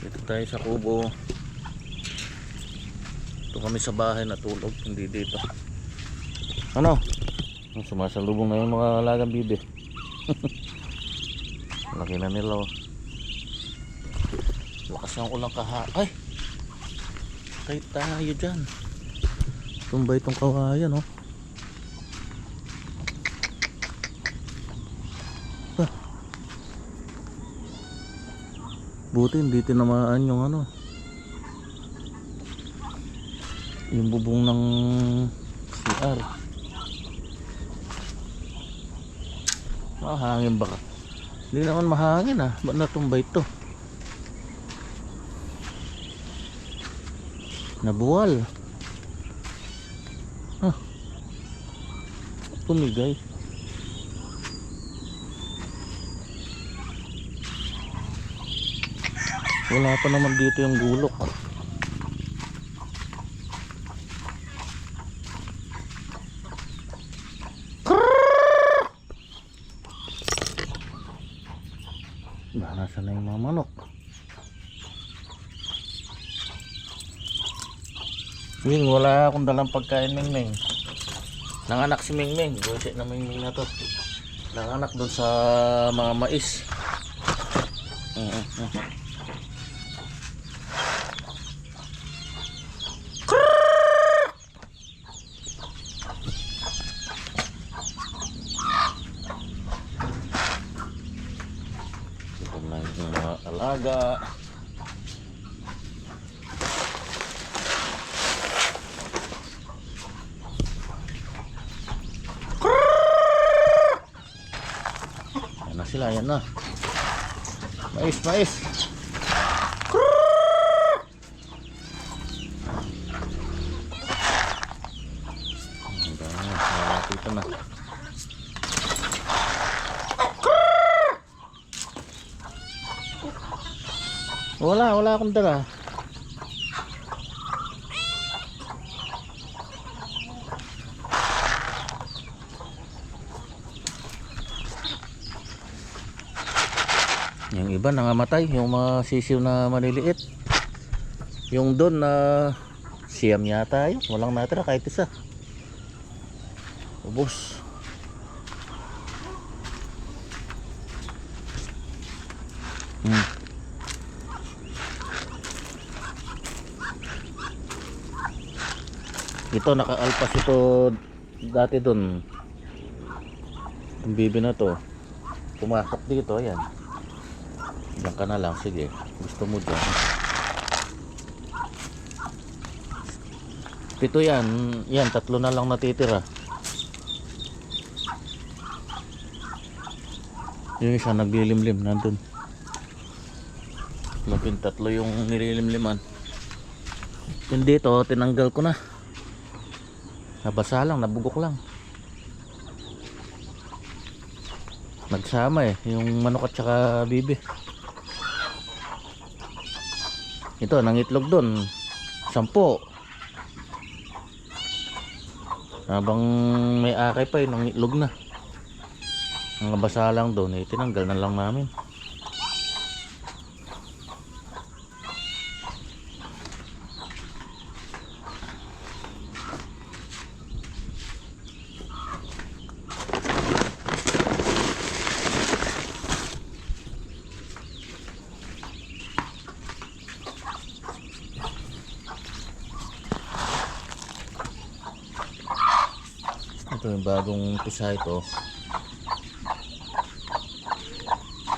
Dito tayo sa kubo. Ito kami sa bahay natulog, hindi dito. Ano? Sumasalubong na yung mga alagang bibi. Laki na nila oh. Lakas ng ulang Ay! Kahit tayo dyan. Tumbay itong kawayan oh. Buti hindi tinamaan yung ano, yung bubong ng CR. Mahangin baka? Hindi naman mahangin ah. Ba't natumbay ito? Nabuwal. Pumigay. Wala pa naman dito yung gulok. Nasaan na yung mga manok? Ming, wala akong dalang pagkain, Ming. Nanganak si Ming. Buti na Ming na to. Nanganak doon sa mga mais. Ito na yung mga alaga. Ayan na sila, ayan na. Mais. Ito na. Wala akong dala. Yung iba nangamatay, yung mga sisiw na maliliit. Yung doon na siyam yata yun, walang natira kahit isa. Ubos. Ito nakaalpas ito dati doon. Ang bibi na to pumasok dito, ayan. Diyan ka na lang, sige. Gusto mo dyan. Pito yan. Yan, 3 na lang natitira. Yung isa naglilimlim nandun. 3 yung nililimliman. Yung dito tinanggal ko na. Nabasa lang, nabugok lang. Nagsama yung manok at saka bibi. Ito nangitlog doon 10. Habang may akay pa nangitlog na. Ang nabasa lang doon tinanggal na lang namin. Ito yung bagong pisa ito.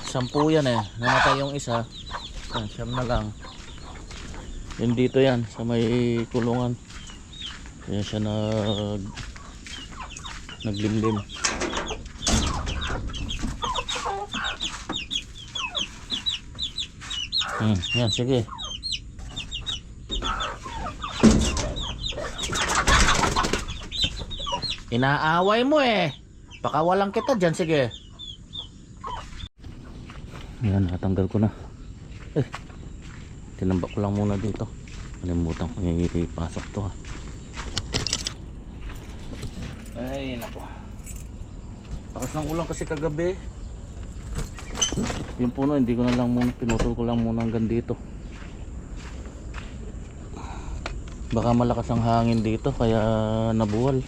10 yan namatay yung isa. Siyam na lang. Yung dito yan sa may kulungan. Yan siya naglimlim. Yan, sige. Inaaway mo pakawalan kita dyan, sige. Yan, natanggal ko na. Tinambak ko lang muna dito. Kalimutan ko ipasok to Ay nako, lakas ng ulan kasi kagabi. Yung puno hindi ko na lang muna, pinutol ko lang muna hanggang dito. Baka malakas ang hangin dito kaya nabuwal.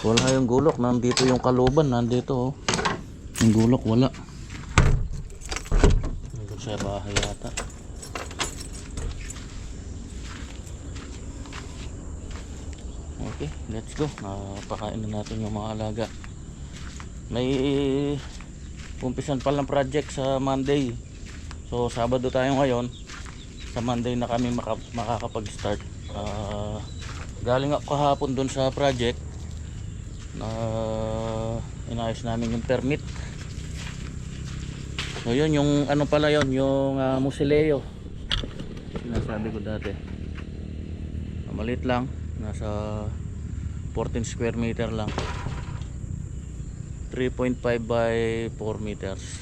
Wala yung gulok, nandito yung kaluban, nandito oh. Yung gulok wala. Nandun sa bahay yata. Okay, let's go. Pakain na natin yung mga alaga. May umpisan pa lang project sa Monday. So Sabado tayo ngayon. Sa Monday na kami makakapag-start. Galing ako kahapon dun sa project. Inayos namin yung permit. So yun yung ano pala yun, yung Musileo. Sinasabi ko dati. Maliit lang, nasa 14 square meter lang. 3.5 by 4 meters.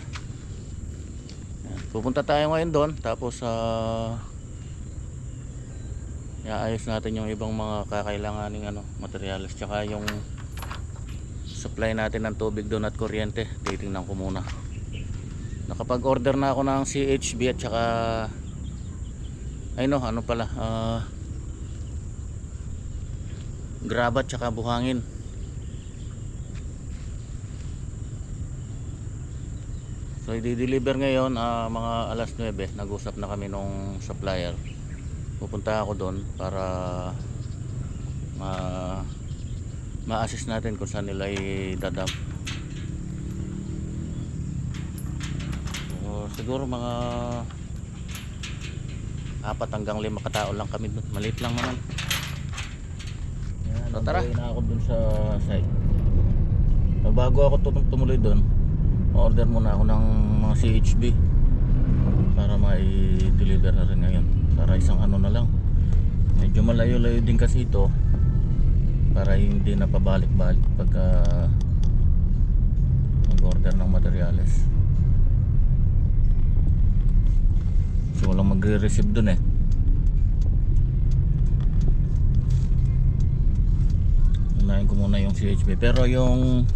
Yan. Pupunta tayo ngayon doon, tapos iayos natin yung ibang mga kakailanganing materyales, tsaka yung supply natin ng tubig doon at kuryente. Titingnan ko muna. Nakapag-order na ako ng CHB at tsaka graba at tsaka buhangin. So i-deliver ngayon mga alas 9. Nag-usap na kami nung supplier. Pupunta ako doon para ma-assist natin kung saan nila i-dadam. So, siguro mga 4 hanggang 5 katao lang kami doon. Maliit lang naman. Yan, so tara. Na ako doon sa site. So, bago ako tumuloy doon, order muna ako ng mga CHB para mai-deliver na rin ngayon. Para isang na lang. Medyo malayo-layo din kasi ito, para hindi na pabalik-balik pagka mag-order ng materyales. So walang magre-receive dun eh. Unahin ko muna yung CHB. Pero yung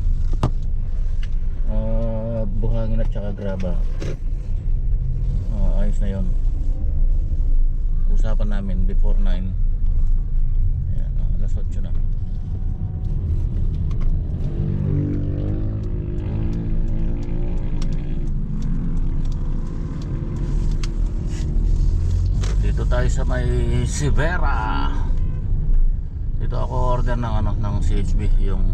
buhangin at saka graba, ayos na yun. Usapan namin before 9. Ayan, alas 8 na. Dito tayo sa may Sivera. Dito ako order ng CHB, yung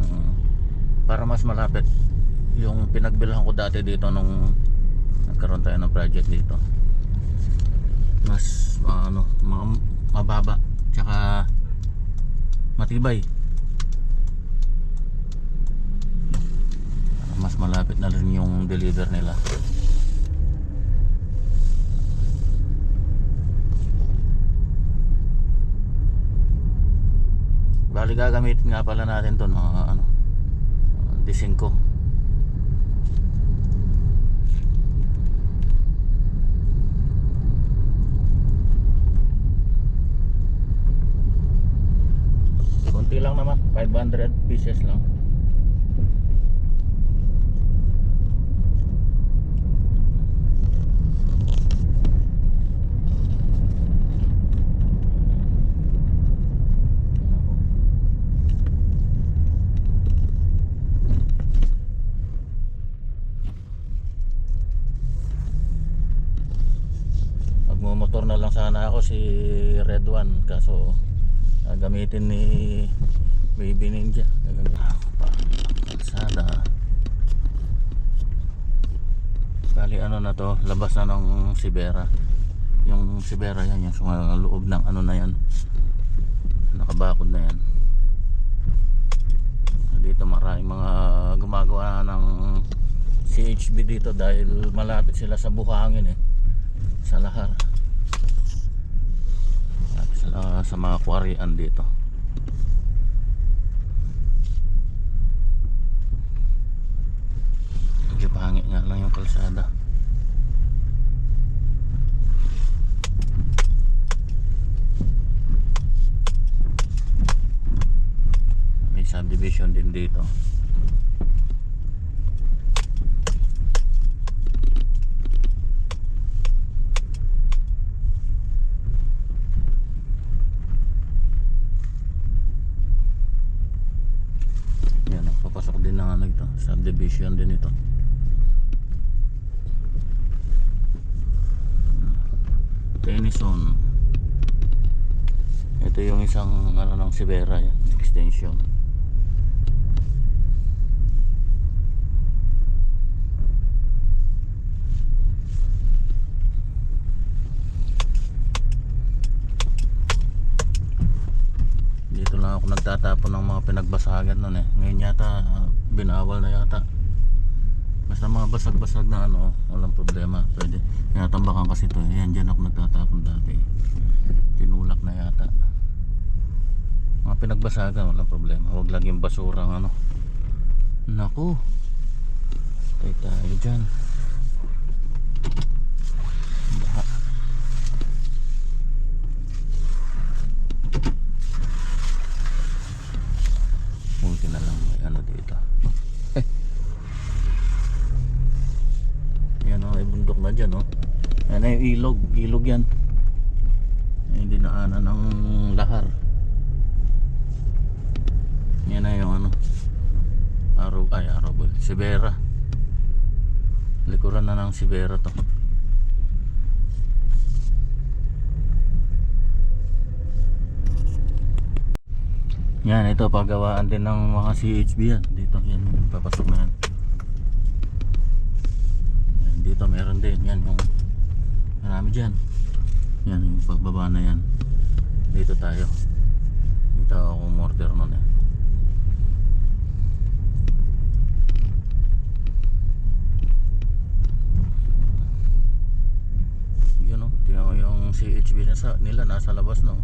para mas malapit yung pinagbilhan ko dati dito nung nagkaroon tayo ng project dito. Mas mababa tsaka matibay. Mas malapit na rin yung deliver nila. Bali gagamitin nga pala natin doon mga D5. Konti lang naman, 500 pieces lang. Magmumotor na lang sana ako si Red One, kaso gamitin ni Baby Ninja. Kalsada. Bali na to, labas na ng Sivera. Yung Sivera yan, yung sa loob ng na yan, nakabakod na yan. Dito maraming mga gumagawa ng CHB dito dahil malapit sila sa buhangin sa Lahar. Sa mga kwarian dito. Medyo pangit nga lang yung kalsada. May subdivision din dito. extension din ito. Tennyson. Ito yung isang ano ng Sibera yan, extension. Dito lang ako nagtatapon ng mga pinagbasagan nun eh. Ngayon yata binawal na yata. Basta mga basag-basag na ano, walang problema, pwede. Tinatambakan kasi ito, yan dyan ako nagtatapon dati. Tinulak na yata. Mga pinagbasagan, walang problema. Huwag lang yung basurang ano. Naku, tayo dyan. Baha. Buti na lang may ano dito. Yan o, may bundok na dyan o. Yan na yung ilog, ilog yan. Yung dinaanan ng lahar. Yan na yung ano, Arrobo, Sibera. Likuran na ng Sibera to. Yan, ito pagawaan din ng mga CHB yan. Dito, yan, papasok na yan. Yan, dito meron din, yan yung marami dyan. Yan, yung pagbaba na yan. Dito tayo. Dito ako mortar nun eh. Yun o, tingnan mo yung CHB nila nasa labas no.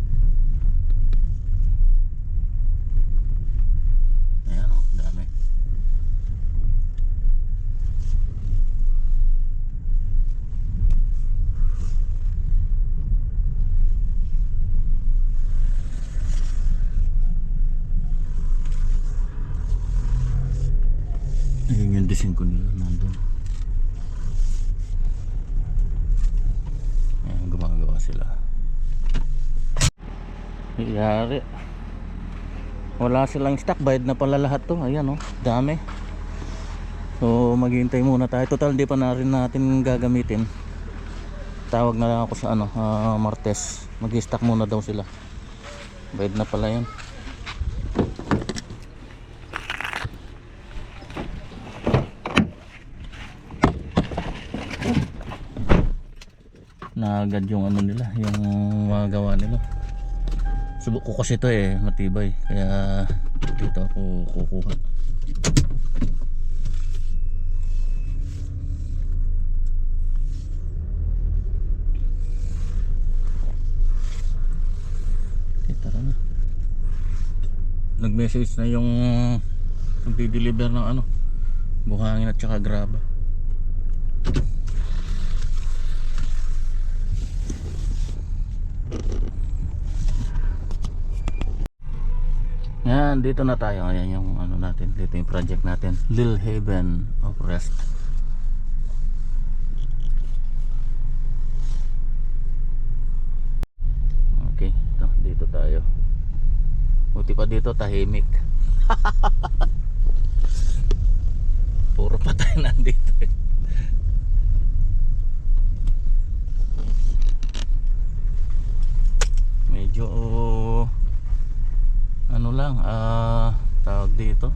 Ayan o, dami. Ayun yung design ko nila nandun. Ayan, gumagawa sila. Iyari. Wala silang stock, bayad na pala lahat to. Ayan o, dami. So maghihintay muna tayo. Total di pa na rin natin gagamitin. Tawag na lang ako sa ano, Martes. Mag-stock muna daw sila. Bayad na pala yan. Na agad yung ano nila, yung mga gawa nila. Subok ko kasi ito eh, matibay. Kaya dito ako kukuha. Tara na. Nag-message na yung nagdi-deliver ng ano, buhangin at saka graba. Yan, dito na tayo. Ayan yung ano natin, dito yung project natin, Lil Haven of Rest. Okay, ito, dito tayo. Buti pa dito tahimik. Puro patay nandito eh. Medyo ano lang, tawag dito,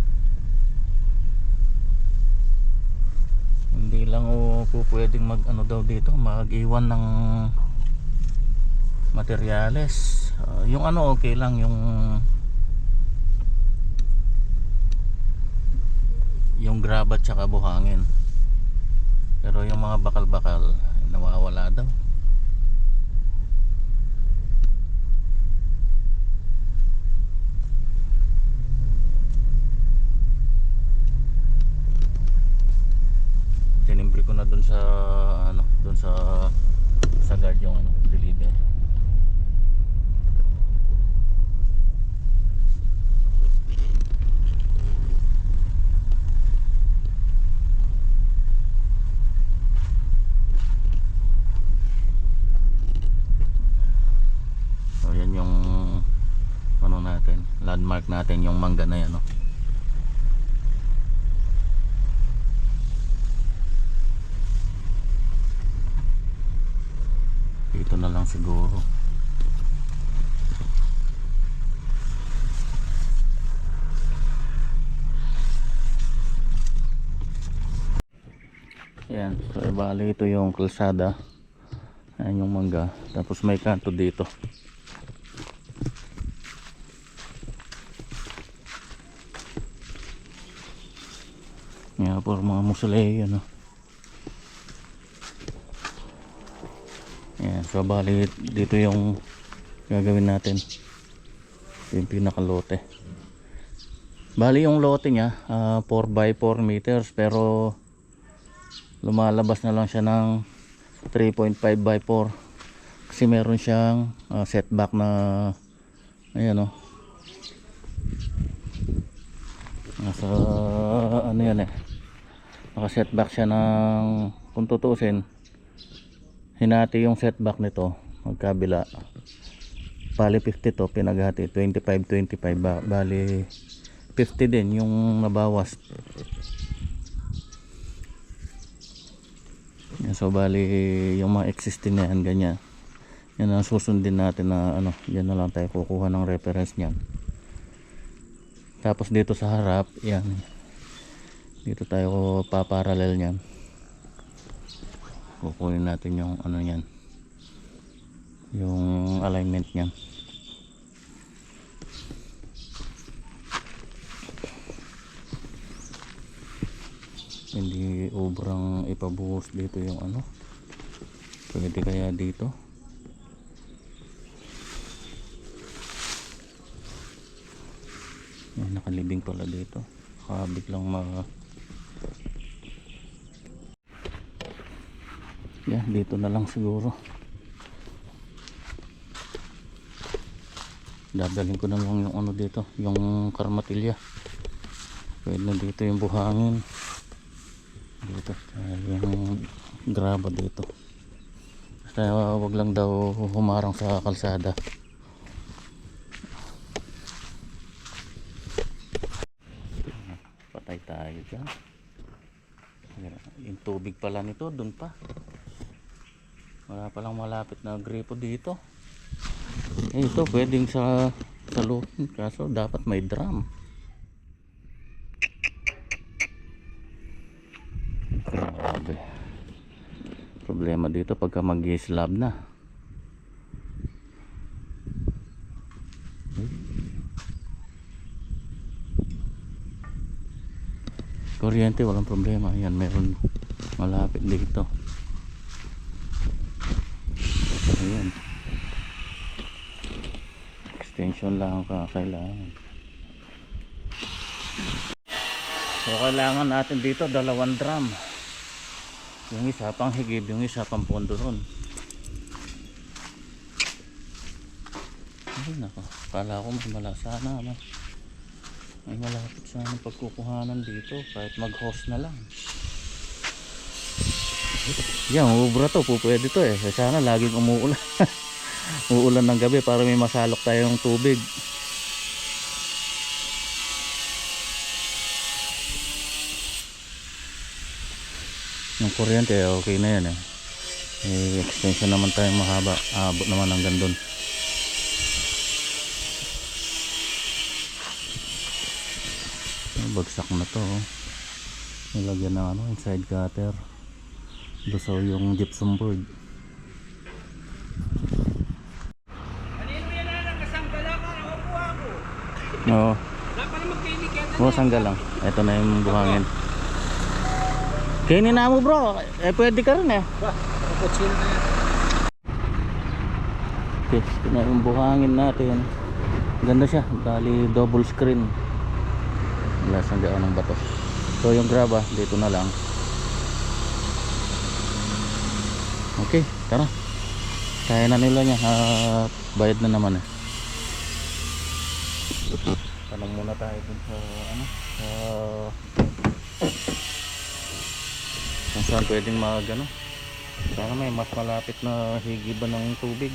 hindi lang po pwedeng mag ano daw dito, mag-iwan ng materyales. Yung ano okay lang, yung graba at saka buhangin, pero yung mga bakal-bakal nawawala daw. Tinimbre ko na dun sa ano, dun sa guard yung ano, deliver. So yan yung ano natin, landmark natin, yung mangga na yan no. dito na lang siguro. Ayan, so bali ito yung kalsada. Ayan yung mangga. Tapos may kanto dito. Ayan, por mga musulay, ano. Ayan, so bali dito yung gagawin natin. Yung pinakalote. Bali yung lote niya 4x4 meters, pero lumalabas na lang siya ng 3.5x4 kasi meron siyang setback na ayan, nasa ano yan naka setback siya ng, kung tutusin hinati yung setback nito magkabila, bali 50 to, pinaghati 25-25, bali 50 din yung nabawas. So bali yung mga existing na yan, ganyan yan ang susundin natin na ano, yan na lang tayo kukuha ng reference niyan. Tapos dito sa harap yan, dito tayo paparallel niyan, kukunin natin yung ano niyan, yung alignment niyan. Hindi obrang ipabuhos dito yung ano, pwede kaya dito. Yan, nakalibing pala dito, biglang yan, dito na lang siguro. Dadalhin ko na lang yung ano dito, yung karmatilya. Pwede na dito yung buhangin dito, yung graba dito. Basta wag lang daw humarang sa kalsada. Patay tayo dyan. Yung tubig pala nito dun pa, wala palang malapit na gripo dito. Ito pwedeng sa loob, kaso dapat may drum. Grabe problema dito pagka mag-slab na. Kuryente walang problema, yan meron malapit dito. Ayan, extension lang kailangan. So kailangan natin dito 2 drum, yung isa pang higib, yung isa pang pondo ron. Ay nako, kala ko sana may malapit sana pagkukuhanan dito, kahit mag-host na lang. Yan, ubra to, pwede to sana laging umuulan. Uulan ng gabi para may masalok tayong tubig. Yung kuryente okay na yan extension naman tayong mahaba, abot naman hanggang doon. Bagsak na to nilagyan ng ano, inside cutter, lusaw yung gypsum board. Oo. Sangga lang. Ito na yung buhangin. Kainin na mo bro, pwede ka rin Okay, ito na yung buhangin natin. Ganda siya, bali double screen. Wala sanggaan ng bato. So yung graba dito na lang. Okay, tara. Kaya na nila niya, bayad na naman tanong muna tayo dun sa ano, kung saan pwedeng sana may mas malapit na higiban ng tubig.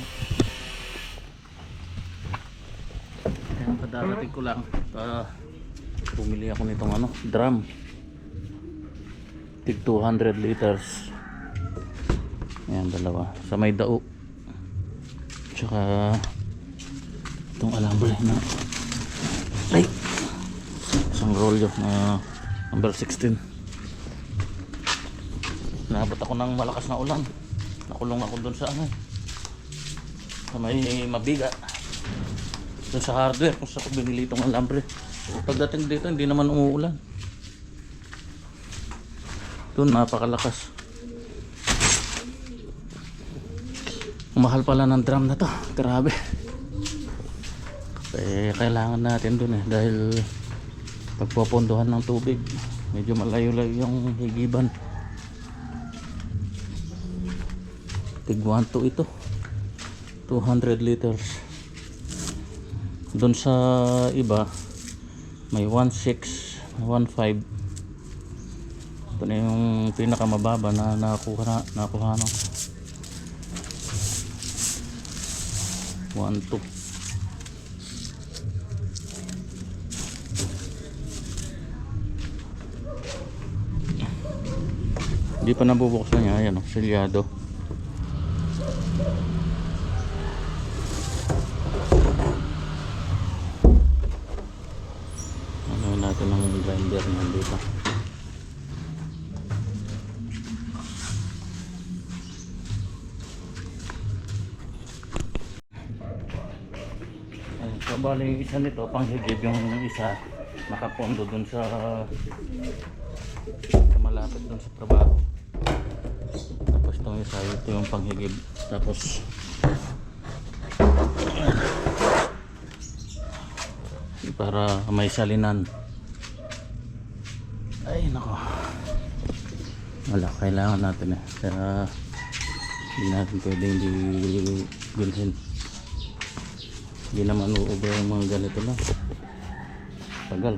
Kaya kadarating ko lang, bumili ako nitong drum, tig 200 liters. Ayan, dalawa sa may dao. tsaka itong alambre na ay isang rolyo na number 16. Naabot ako ng malakas na ulan, nakulong ako dun sa ano, sa may mabiga dun sa hardware kung saan ko binili itong alambre. Pagdating dito hindi naman umuulan, dun napakalakas. Mahal pala ng drum na to, grabe. Kailangan natin dun dahil pagpupunduhan ng tubig medyo malayo-layo yung higiban. Tig 1 ito, 200 liters. Dun sa iba may 1.6, 1.5. Ito na yung pinakamababa na nakuha no. 1.2. Hindi pa nabubuksan niya, ayan o, selyado. Ano natin ang grinder niya dito. So bali isa nito panghigib, yung isa nakapondo dun sa malapit dun sa trabaho. Tapos itong isa, ito yung panghigib. Tapos para may salinan. Ay nako, wala, kailangan natin kaya hindi natin pwede hindi bilhin. Hindi naman uubra yung mga ganito lang. Tagal.